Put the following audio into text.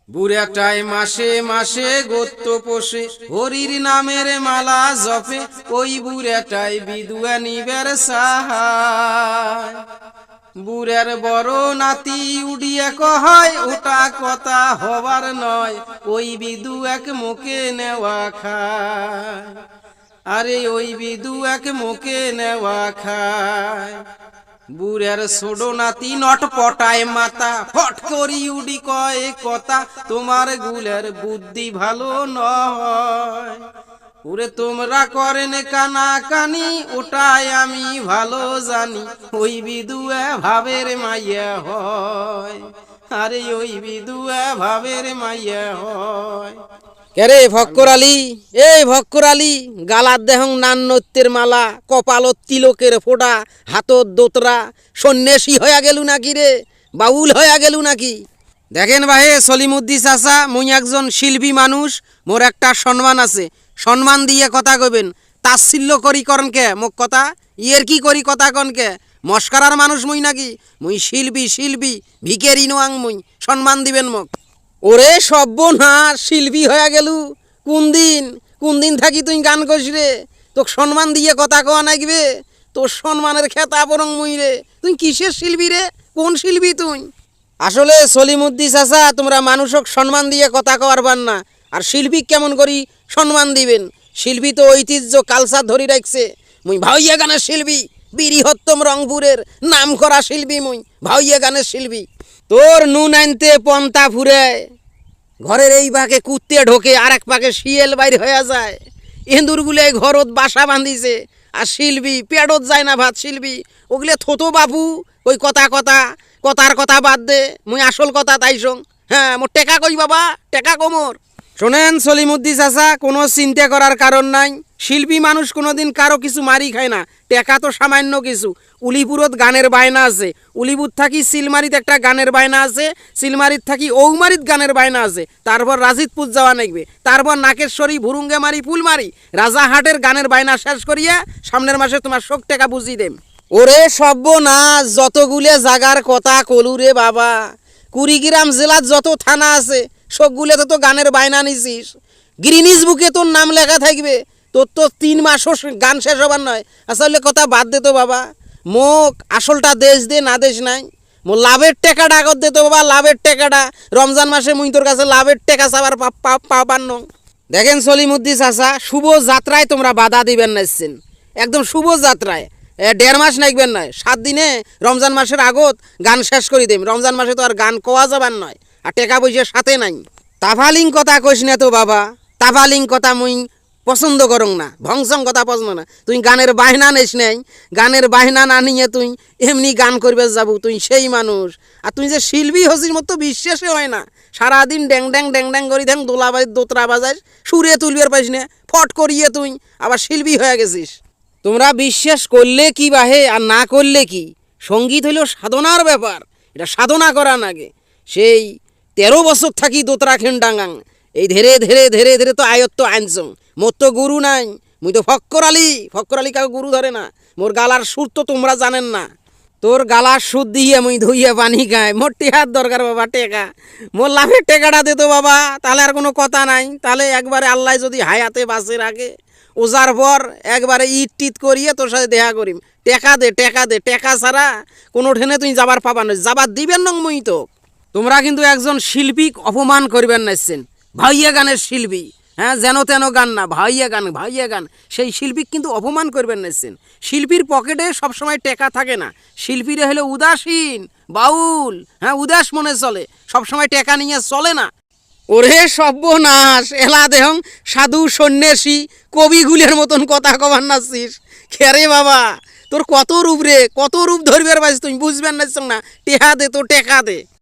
বুড়াটাই মাসে মাসে গোত্র পোষে, হরির নামের মালা জপে, ওই বুড়াটাই বিধবা নিবের সাহায়। বুড়ার বড় নাতি উড়িয়া কহায়, ওটা কথা হবার নয়, ওই বিদু এক মুখে নেওয়া খায়। আরে ওই বিদু এক মুখে নেওয়া খায়। বুড়ার ছোড়ো নাতি নট পটায় মাথা, ফট করি উডি কয় কথা, তোমার গুলের বুদ্ধি ভালো নয়। ওরে তোমরা করেন কানা কানি, ওটাই আমি ভালো জানি, ওই বিদুয়া ভাবের মাইয়া হয়। আরে ওই বিদুয়া ভাবের মাইয়া হয়। কেরে ভক্কর আলী, এই ভক্কর আলী, গালার দেহং নান নত্যের মালা, কপালত তিলকের ফোঁটা, হাতত দোতরা, সন্ন্যাসী হইয়া গেলু নাকি রে, বাউল হইয়া গেলু নাকি? দেখেন ভাই সলিমুদ্দি চাচা, মুই একজন শিল্পী মানুষ, মোর একটা সম্মান আছে, সম্মান দিয়ে কথা কইবেন। তাচ্ছিল্য করি করন কে মোক কথা, ইয়ের কি করি কথা কন কে? মস্কারার মানুষ মুই নাকি? মুই শিল্পী, শিল্পী ভিকেরি নোয়াং, মুই সম্মান দিবেন মোক। ওরে সর্বনাশ, শিল্পী হয়ে গেলু কোন দিন থাকি তুই গান করিস রে? তোকে সম্মান দিয়ে কথা কওয়া নাগবে? তোর সম্মানের খেতা বরং মুই রে। তুই কিসের শিল্পী রে? কোন শিল্পী তুই? আসলে সলিমুদ্দি চাচা, তোমরা মানুষক সম্মান দিয়ে কথা কওয়ার পার না, আর শিল্পী কেমন করি সম্মান দিবেন? শিল্পী তো ঐতিহ্য কালচার ধরি রাখছে। মুই ভাইয়া গানের শিল্পী, বৃহত্তম রংপুরের নাম করা শিল্পী, মুই ভাইয়া গানের শিল্পী। তোর নুন আনতে পন্তা ফুরে, ঘরের এই পাকে কুত্তে ঢোকে, আর এক পাকে শিয়াল বাইর হয়ে যায়, এঁদুরগুলো ঘরত বাসা বাঁধিছে, আর শিল্পী পেটত যায় না ভাত। শিল্পী ওগুলো থতো বাপু, ওই কথার কথা বাদ দে, মুই আসল কথা তাইসং। হ্যাঁ, মোর টেকা কই বাবা, টেকা কোমর। শোনেন সলিমুদ্দি চাচা, কোনো চিন্তা করার কারণ নাই। শিল্পী মানুষ কোনোদিন কারো কিছু মারি খায় না, টেকা তো সামান্য কিছু। উলিপুরত গানের বায়না আছে, উলিপুর থাকি সিলমারিত একটা গানের বায়না আছে, সিলমারিত থাকি ঔমারিত গানের বায়না আছে, তারপর রাজিতপুর যাওয়া নাকবে, তারপর নাকেশ্বরী ভুরুঙ্গে মারি ফুলমারি রাজাহাটের গানের বায়না শেষ করিয়া সামনের মাসে তোমার শোক টেকা বুঝিয়ে দেম। ওরে সর্বনাশ, যতগুলো জাগার কথা কলু রে বাবা, কুড়িগ্রাম জেলার যত থানা আছে সবগুলো তো গানের বায়না নিছিস। গ্রিনিজ বুকে তোর নাম লেখা থাকবে, তোর তো 3 মাসও গান শেষ হবার নয়। আসলে কথা বাদ দে তো বাবা, মোক আসলটা দেশ দে, না দেশ নাই। মোর লাভের টেকাটা আগত দে তো বাবা, লাভের টেকাটা। রমজান মাসে মুই তোর কাছে লাভের টেকা চাবার পাবার ন। দেখেন সলিমুদ্দি চাচা, শুভ যাত্রায় তোমরা বাধা দিবেন নাইছেন, একদম শুভ যাত্রায় 1.5 মাস নাইবেন নয়, 7 দিনে রমজান মাসের আগত গান শেষ করে দেম। রমজান মাসে তো আর গান কোয়া যাবার নয়, আর টেকা পয়সা সাথে নাই। তাফালিং কথা কইস না তো বাবা, তাফালিং কথা মুই পছন্দ করং না, ভংসং কথা পছন্দ না। তুই গানের বায়না নেস নাই, গানের বায়না না নিয়ে তুই এমনি গান করবে যাবো, তুই সেই মানুষ। আর তুই যে শিল্পী হসিস মতো বিশ্বাসে হয় না, সারাদিন ড্যাং ড্যাং ড্যাং ড্যাং করি দেন, দোতরা বাজাস, সুরে তুলবার পাইস না, ফট করিয়ে তুই আবার শিল্পী হয়ে গেছিস। তোমরা বিশ্বাস করলে কি বাহে, আর না করলে কি? সঙ্গীত হইল সাধনার ব্যাপার, এটা সাধনা করা নাগে। সেই 13 বছর থাকি দোতরা খেন্ডাঙ্গাং, এই ধীরে ধীরে ধীরে ধীরে তো আয়ত্ত আনছং। মোর তো গুরু নাই, মুই তো ফক্কর আলী কাউকে গুরু ধরে না। মোর গালার সুর তো তোমরা জানেন না। তোর গালার সুর দিয়ে মুই ধুইয়া পানি খাই। মোর টেকার দরকার বাবা, টেকা। মোর লাভের টেকাটা দে তো বাবা, তাহলে আর কোনো কথা নাই। তাহলে একবারে আল্লাহ যদি হায়াতে বাঁচে রাখে, ওজার পর একবারে ইট টিট করিয়ে তোর সাথে দেখা করিম। টেকা দে, টেকা দে, টেকা ছাড়া কোনো ঠেনে তুই যাবার পাবা না, যাবার দিবেন না মুই তো। তোমরা কিন্তু একজন শিল্পী অপমান করবেন নাইছেন, ভাইয়া গানের শিল্পী। হ্যাঁ, যেন তেন গান না, ভাইয়া গান, ভাইয়া গান, সেই শিল্পী কিন্তু অপমান করবেন নাইছেন। শিল্পীর পকেটে সবসময় টেকা থাকে না, শিল্পীরা হলো উদাসীন, বাউল। হ্যাঁ, উদাস মনে চলে, সবসময় টেকা নিয়ে চলে না। ওরে সর্বনাশ, এলা দেহং সাধু সন্ন্যাসী কবিগুলের মতন কথা কবার নাচ্ছিস। খেরে বাবা, তোর কত রূপ রে, কত রূপ ধরবার পাইছিস তুই, বুঝবেন না। টেকা দে তো, টেকা দে।